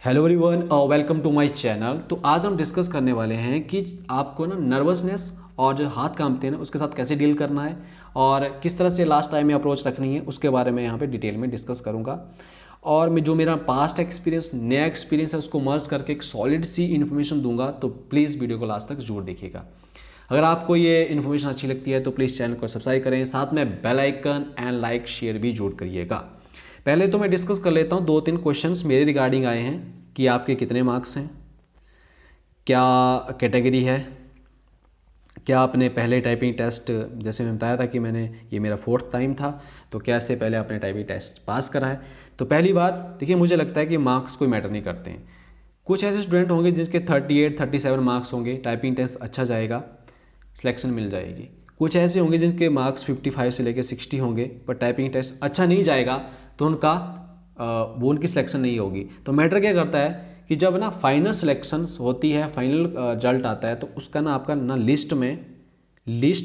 Hello everyone, welcome to my channel. तो आज हम डिस्कस करने वाले हैं कि आपको ना नर्वसनेस और जो हाथ कांपते हैं ना उसके साथ कैसे डील करना है और किस तरह से लास्ट टाइम में अप्रोच रखनी है, उसके बारे में यहाँ पे डिटेल में डिस्कस करूँगा। और मैं जो मेरा पास्ट एक्सपीरियंस नया एक्सपीरियंस है उसको मर्ज करके एक सॉलिड सी इन्फॉर्मेशन दूंगा। तो प्लीज़ वीडियो को लास्ट तक जरूर देखिएगा। अगर आपको ये इन्फॉर्मेशन अच्छी लगती है तो प्लीज़ चैनल को सब्सक्राइब करें, साथ में bell icon and like share भी जरूर करिएगा। पहले तो मैं डिस्कस कर लेता हूँ, 2-3 क्वेश्चंस मेरे रिगार्डिंग आए हैं कि आपके कितने मार्क्स हैं, क्या कैटेगरी है, क्या आपने पहले टाइपिंग टेस्ट, जैसे मैं बताया था कि मैंने ये मेरा 4th टाइम था, तो कैसे पहले आपने टाइपिंग टेस्ट पास करा है। तो पहली बात देखिए, मुझे लगता है कि मार्क्स कोई मैटर नहीं करते हैं। कुछ ऐसे स्टूडेंट होंगे जिसके 38-37 मार्क्स होंगे, टाइपिंग टेस्ट अच्छा जाएगा, सिलेक्शन मिल जाएगी। कुछ ऐसे होंगे जिनके मार्क्स 55 से लेकर 60 होंगे पर टाइपिंग टेस्ट अच्छा नहीं जाएगा, तो वो उनकी सिलेक्शन नहीं होगी। तो मैटर क्या करता है कि जब ना फाइनल सिलेक्शन होती है, फाइनल रिजल्ट आता है, तो उसका ना आपका ना लिस्ट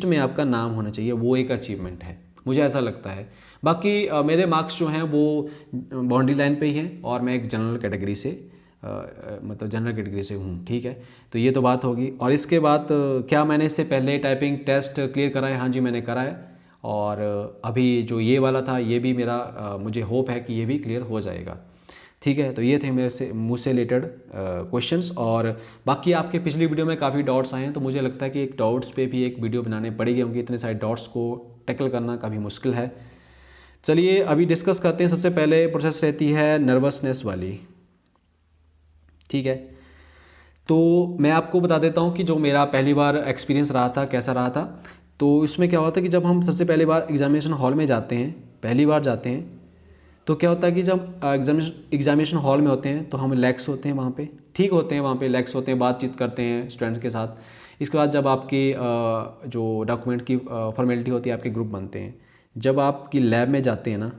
में आपका नाम होना चाहिए। वो एक अचीवमेंट है, मुझे ऐसा लगता है। बाकी मेरे मार्क्स जो हैं वो बाउंड्री लाइन पे ही हैं और मैं एक जनरल कैटेगरी से हूँ, ठीक है। तो ये तो बात होगी। और इसके बाद क्या मैंने इससे पहले टाइपिंग टेस्ट क्लियर करा है? हाँ जी, मैंने करा है। और अभी जो ये वाला था ये भी मेरा मुझे होप है कि ये भी क्लियर हो जाएगा, ठीक है। तो ये थे मुझसे रिलेटेड क्वेश्चंस। और बाकी आपके पिछली वीडियो में काफ़ी डाउट्स आए हैं, तो मुझे लगता है कि एक डाउट्स पे भी एक वीडियो बनाने पड़ेगी, क्योंकि इतने सारे डाउट्स को टैकल करना काफ़ी मुश्किल है। चलिए अभी डिस्कस करते हैं। सबसे पहले प्रोसेस रहती है नर्वसनेस वाली, ठीक है। तो मैं आपको बता देता हूँ कि जो मेरा पहली बार एक्सपीरियंस रहा था कैसा रहा था। तो इसमें क्या होता है कि जब हम सबसे पहली बार एग्जामिनेशन हॉल में जाते हैं, पहली बार जाते हैं, तो क्या होता है कि जब एग्जामिनेशन हॉल में होते हैं तो हम रिलैक्स होते हैं, वहाँ पे ठीक होते हैं, वहाँ पे रिलैक्स होते हैं, बातचीत करते हैं स्टूडेंट्स के साथ। इसके बाद जब आपकी जो डॉक्यूमेंट की फॉर्मेलिटी होती है, आपके ग्रुप बनते हैं। जब आपकी लैब में जाते हैं ना,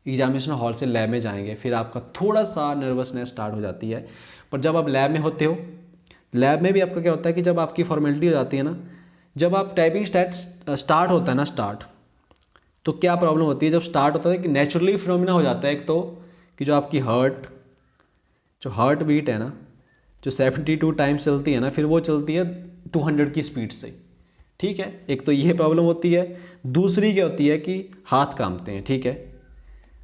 एग्जामिनेशन हॉल से लैब में जाएंगे, फिर आपका थोड़ा सा नर्वसनेस स्टार्ट हो जाती है। पर जब आप लैब में होते हो, लैब में भी आपका क्या होता है कि जब आपकी फॉर्मेलिटी हो जाती है ना, जब आप टाइपिंग स्टार्ट होता है ना, तो क्या प्रॉब्लम होती है? जब स्टार्ट होता है कि नेचुरली फिनोमिना हो जाता है एक तो, कि जो आपकी हार्ट बीट है ना, जो 72 टाइम्स चलती है ना, फिर वो चलती है 200 की स्पीड से, ठीक है। एक तो ये प्रॉब्लम होती है। दूसरी क्या होती है कि हाथ कांपते हैं, ठीक है।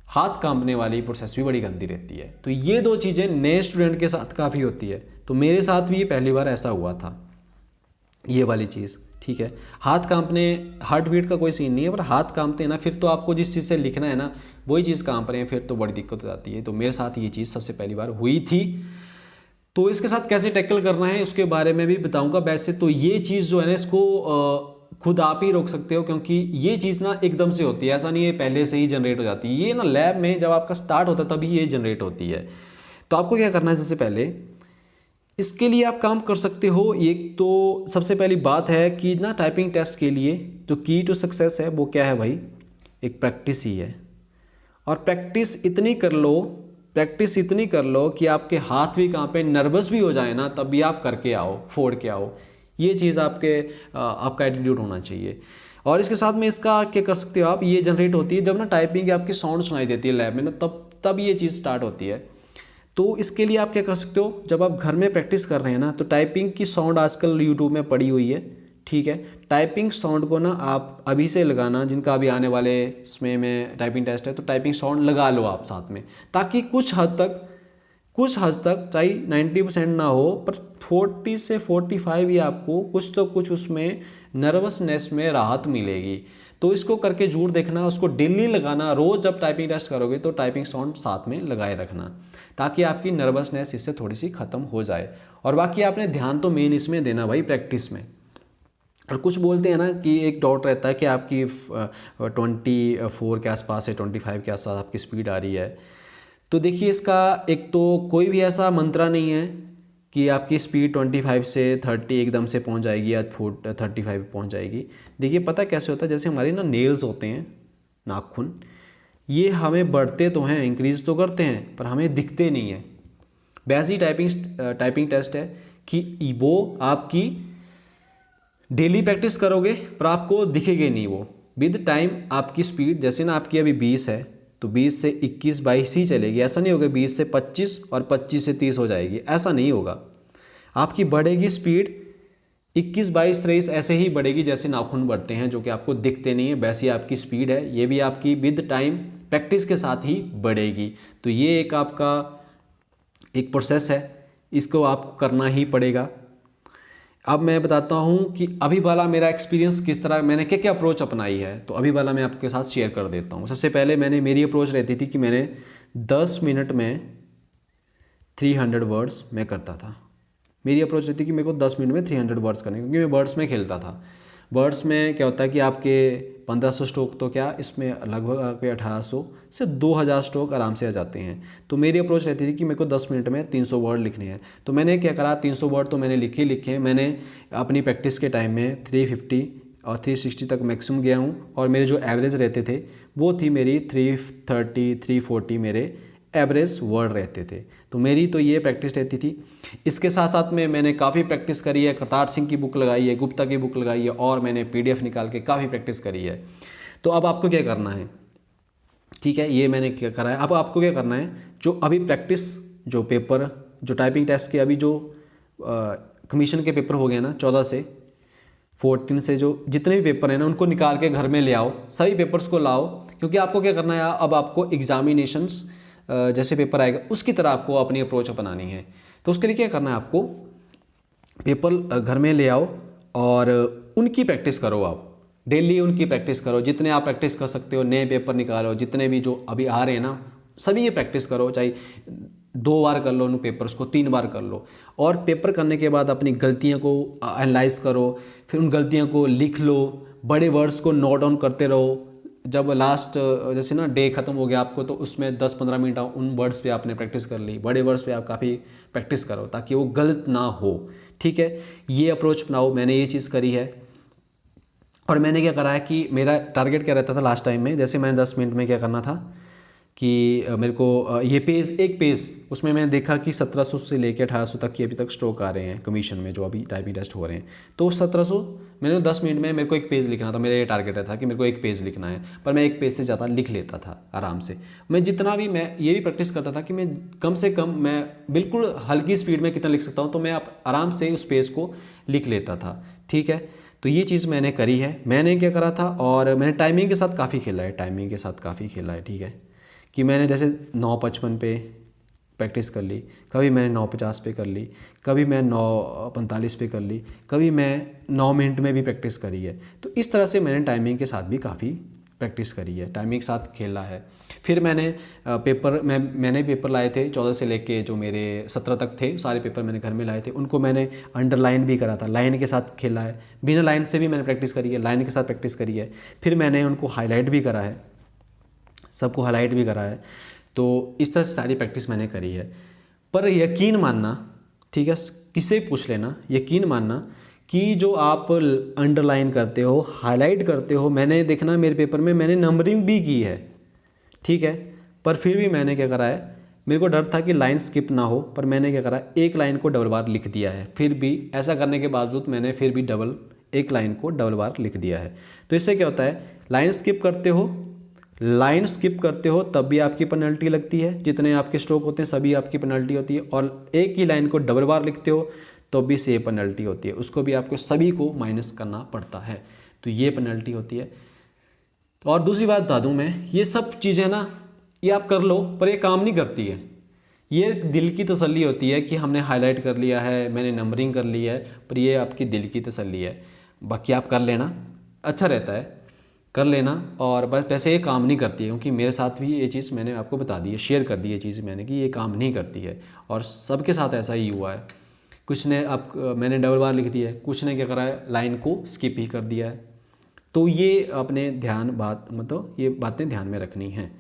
हाथ कांपने वाली प्रोसेस भी बड़ी गंदी रहती है। तो ये दो चीज़ें नए स्टूडेंट के साथ काफ़ी होती है। तो मेरे साथ भी ये पहली बार ऐसा हुआ था, ये वाली चीज़, ठीक है। हाथ कांपने, हार्ट बीट का कोई सीन नहीं है, पर हाथ कांपते हैं ना, फिर तो आपको जिस चीज़ से लिखना है ना वही चीज़ कांप रहे हैं, फिर तो बड़ी दिक्कत हो जाती है। तो मेरे साथ ये चीज़ सबसे पहली बार हुई थी। तो इसके साथ कैसे टैकल करना है उसके बारे में भी बताऊंगा। वैसे तो ये चीज़ जो है ना, इसको खुद आप ही रोक सकते हो, क्योंकि ये चीज़ ना एकदम से होती है, ऐसा नहीं है पहले से ही जनरेट हो जाती है। ये ना लैब में जब आपका स्टार्ट होता है तभी ये जनरेट होती है। तो आपको क्या करना है, सबसे पहले इसके लिए आप काम कर सकते हो। एक तो सबसे पहली बात है कि ना टाइपिंग टेस्ट के लिए जो की टू सक्सेस है वो क्या है भाई? एक प्रैक्टिस ही है। और प्रैक्टिस इतनी कर लो कि आपके हाथ भी कांपे, नर्वस भी हो जाए ना, तब भी आप करके आओ, फोड़ के आओ। ये चीज़ आपका एटीट्यूड होना चाहिए। और इसके साथ में इसका क्या कर सकते हो आप, ये जनरेट होती है जब ना टाइपिंग आपकी साउंड सुनाई देती है लैब में ना, तब ये चीज़ स्टार्ट होती है। तो इसके लिए आप क्या कर सकते हो, जब आप घर में प्रैक्टिस कर रहे हैं ना, तो टाइपिंग की साउंड आजकल यूट्यूब में पड़ी हुई है, ठीक है। टाइपिंग साउंड को ना आप अभी से लगाना, जिनका अभी आने वाले इसमें में टाइपिंग टेस्ट है, तो टाइपिंग साउंड लगा लो आप साथ में, ताकि कुछ हद तक चाहे 90% ना हो, पर 40 से 45 ही आपको कुछ तो कुछ उसमें नर्वसनेस में राहत मिलेगी। तो इसको करके जरूर देखना, उसको डेली लगाना। रोज़ जब टाइपिंग टेस्ट करोगे तो टाइपिंग साउंड साथ में लगाए रखना, ताकि आपकी नर्वसनेस इससे थोड़ी सी ख़त्म हो जाए। और बाकी आपने ध्यान तो मेन इसमें देना भाई, प्रैक्टिस में। और कुछ बोलते हैं ना कि एक डाउट रहता है कि आपकी 24 के आसपास है, 25 के आसपास आपकी स्पीड आ रही है। तो देखिए, इसका एक तो कोई भी ऐसा मंत्रा नहीं है कि आपकी स्पीड 25 से 30 एकदम से पहुंच जाएगी या 35 पहुंच जाएगी। देखिए पता कैसे होता है, जैसे हमारे ना नेल्स होते हैं, नाखून, ये हमें बढ़ते तो हैं, इंक्रीज तो करते हैं, पर हमें दिखते नहीं है। वैसे ही टाइपिंग टेस्ट है कि वो आपकी डेली प्रैक्टिस करोगे पर आपको दिखेगी नहीं वो। विद टाइम आपकी स्पीड, जैसे ना आपकी अभी 20 है, तो 20 से 21 22 ही चलेगी। ऐसा नहीं होगा 20 से 25 और 25 से 30 हो जाएगी, ऐसा नहीं होगा। आपकी बढ़ेगी स्पीड 21 22 23 ऐसे ही बढ़ेगी जैसे नाखून बढ़ते हैं, जो कि आपको दिखते नहीं है, वैसी आपकी स्पीड है। ये भी आपकी विद टाइम प्रैक्टिस के साथ ही बढ़ेगी। तो ये एक आपका एक प्रोसेस है, इसको आपको करना ही पड़ेगा। अब मैं बताता हूँ कि अभी वाला मेरा एक्सपीरियंस किस तरह, मैंने क्या क्या अप्रोच अपनाई है, तो अभी वाला मैं आपके साथ शेयर कर देता हूँ। सबसे पहले मेरी अप्रोच रहती थी कि मैंने 10 मिनट में 300 वर्ड्स मैं करता था। मेरी अप्रोच रहती है कि मेरे को 10 मिनट में 300 वर्ड्स करने, क्योंकि मैं वर्ड्स में खेलता था। वर्ड्स में क्या होता है कि आपके 1500 स्ट्रोक तो क्या, इसमें लगभग आपके 1800 से 2000 स्ट्रोक आराम से आ जाते हैं। तो मेरी अप्रोच रहती थी कि मेरे को 10 मिनट में 300 वर्ड लिखने हैं। तो मैंने क्या करा, 300 वर्ड तो मैंने लिखे। मैंने अपनी प्रैक्टिस के टाइम में 350 और 360 तक मैक्सिमम गया हूँ, और मेरे जो एवरेज रहते थे वो थी मेरी 330 340 मेरे एवरेज वर्ड रहते थे। तो मेरी तो ये प्रैक्टिस रहती थी। इसके साथ साथ में मैंने काफ़ी प्रैक्टिस करी है, करतार सिंह की बुक लगाई है, गुप्ता की बुक लगाई है, और मैंने PDF निकाल के काफ़ी प्रैक्टिस करी है। तो अब आपको क्या करना है, ठीक है, ये मैंने क्या करा है। अब आपको क्या करना है, जो अभी प्रैक्टिस, जो पेपर, जो टाइपिंग टेस्ट के अभी जो कमीशन के पेपर हो गए ना 14 से 14 से, जो जितने भी पेपर हैं ना उनको निकाल के घर में ले आओ, सभी पेपर्स को लाओ। क्योंकि आपको क्या करना है, अब आपको एग्जामिनेशंस जैसे पेपर आएगा उसकी तरह आपको अपनी अप्रोच अपनानी है। तो उसके लिए क्या करना है, आपको पेपर घर में ले आओ और उनकी प्रैक्टिस करो। आप डेली उनकी प्रैक्टिस करो, जितने आप प्रैक्टिस कर सकते हो। नए पेपर निकालो, जितने भी जो अभी आ रहे हैं ना, सभी ये प्रैक्टिस करो। चाहे 2 बार कर लो उन पेपर्स को, 3 बार कर लो। और पेपर करने के बाद अपनी गलतियों को एनालाइज करो, फिर उन गलतियों को लिख लो, बड़े वर्ड्स को नोट डाउन करते रहो। जब लास्ट जैसे ना डे ख़त्म हो गया आपको, तो उसमें 10-15 मिनट उन वर्ड्स पे आपने प्रैक्टिस कर ली। बड़े वर्ड्स पे आप काफ़ी प्रैक्टिस करो ताकि वो गलत ना हो, ठीक है। ये अप्रोच अपनाओ, मैंने ये चीज़ करी है। और मैंने क्या करा है कि मेरा टारगेट क्या रहता था लास्ट टाइम में, जैसे मैंने 10 मिनट में क्या करना था कि मेरे को ये एक पेज उसमें मैंने देखा कि 1700 से लेकर 1800 तक की अभी तक स्ट्रोक आ रहे हैं कमीशन में, जो अभी टाइपिंग टेस्ट हो रहे हैं। तो 1700 मैंने 10 मिनट में मेरे को एक पेज लिखना था। मेरा ये टारगेट था कि मेरे को एक पेज लिखना है, पर मैं एक पेज से ज़्यादा लिख लेता था आराम से। मैं जितना भी, मैं ये भी प्रैक्टिस करता था कि मैं कम से कम, मैं बिल्कुल हल्की स्पीड में कितना लिख सकता हूँ, तो मैं आराम से उस पेज को लिख लेता था, ठीक है। तो ये चीज़ मैंने करी है। मैंने क्या करा था, और मैंने टाइमिंग के साथ काफ़ी खेला है, ठीक है। कि मैंने जैसे 9:55 पे प्रैक्टिस कर ली, कभी मैंने 9:50 पे कर ली, कभी मैं 9:45 पे कर ली, कभी मैं 9 मिनट में भी प्रैक्टिस करी है। तो इस तरह से मैंने टाइमिंग के साथ भी काफ़ी प्रैक्टिस करी है, टाइमिंग के साथ खेला है। फिर मैंने मैंने पेपर लाए थे 14 से लेके जो मेरे 17 तक थे, सारे पेपर मैंने घर में लाए थे। उनको मैंने अंडरलाइन भी करा था, लाइन के साथ खेला है, बिना लाइन से भी मैंने प्रैक्टिस करी है, लाइन के साथ प्रैक्टिस करी है। फिर मैंने उनको हाईलाइट भी करा है, सबको हाईलाइट भी करा है। तो इस तरह से सारी प्रैक्टिस मैंने करी है। पर यकीन मानना, ठीक है, किसे पूछ लेना, यकीन मानना कि जो आप अंडरलाइन करते हो, हाईलाइट करते हो, मैंने देखना मेरे पेपर में मैंने नंबरिंग भी की है, ठीक है। पर फिर भी मैंने क्या करा है, मेरे को डर था कि लाइन स्किप ना हो, पर मैंने क्या करा, एक लाइन को डबल बार लिख दिया है। फिर भी ऐसा करने के बावजूद मैंने फिर भी एक लाइन को डबल बार लिख दिया है। तो इससे क्या होता है, लाइन स्किप करते हो तब भी आपकी पेनल्टी लगती है, जितने आपके स्ट्रोक होते हैं सभी आपकी पेनल्टी होती है। और एक ही लाइन को डबल बार लिखते हो तो भी सेम पेनल्टी होती है, उसको भी आपको सभी को माइनस करना पड़ता है। तो ये पेनल्टी होती है। और दूसरी बात बता दूं मैं, ये सब चीज़ें ना, ये आप कर लो पर ये काम नहीं करती है। ये दिल की तसल्ली होती है कि हमने हाईलाइट कर लिया है, मैंने नंबरिंग कर ली है, पर ये आपकी दिल की तसल्ली है। बाकी आप कर लेना, अच्छा रहता है, कर लेना। और बस वैसे ये काम नहीं करती है, क्योंकि मेरे साथ भी ये चीज़ मैंने आपको बता दी है, शेयर कर दी ये चीज़ मैंने, कि ये काम नहीं करती है। और सबके साथ ऐसा ही हुआ है। कुछ ने मैंने डबल बार लिख दिया है, कुछ ने क्या करा है, लाइन को स्किप ही कर दिया है। तो ये अपने मतलब ये बातें ध्यान में रखनी हैं,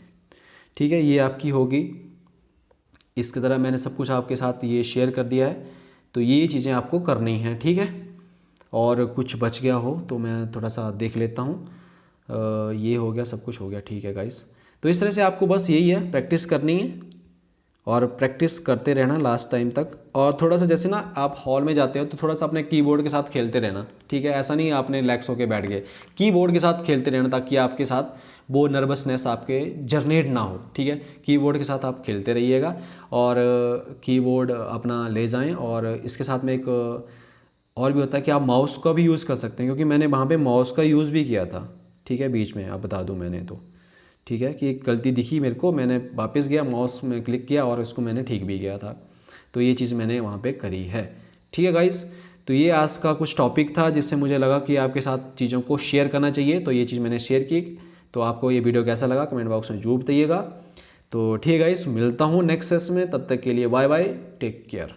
ठीक है। ये आपकी होगी। इसकी तरह मैंने सब कुछ आपके साथ ये शेयर कर दिया है, तो ये चीज़ें आपको करनी हैं, ठीक है। और कुछ बच गया हो तो मैं थोड़ा सा देख लेता हूँ। ये हो गया, सब कुछ हो गया, ठीक है गाइस। तो इस तरह से आपको बस यही है, प्रैक्टिस करनी है और प्रैक्टिस करते रहना लास्ट टाइम तक। और थोड़ा सा जैसे ना आप हॉल में जाते हो तो थोड़ा सा अपने कीबोर्ड के साथ खेलते रहना, ठीक है। ऐसा नहीं आपने रिलैक्स होकर बैठ गए, कीबोर्ड के साथ खेलते रहना ताकि आपके साथ वो नर्वसनेस आपके जनरेट ना हो, ठीक है। कीबोर्ड के साथ आप खेलते रहिएगा और कीबोर्ड अपना ले जाएं। और इसके साथ में एक और भी होता है कि आप माउस का भी यूज़ कर सकते हैं, क्योंकि मैंने वहाँ पे माउस का यूज़ भी किया था, ठीक है। बीच में आप बता दूँ मैंने तो, ठीक है, कि एक गलती दिखी मेरे को, मैंने वापस गया माउस में क्लिक किया और इसको मैंने ठीक भी किया था। तो ये चीज़ मैंने वहाँ पे करी है, ठीक है गाइस। तो ये आज का कुछ टॉपिक था जिससे मुझे लगा कि आपके साथ चीज़ों को शेयर करना चाहिए, तो ये चीज़ मैंने शेयर की। तो आपको ये वीडियो कैसा लगा कमेंट बॉक्स में जरूर बताइएगा। तो ठीक है गाइस, मिलता हूँ नेक्स्ट सेशन में, तब तक के लिए बाय बाय, टेक केयर।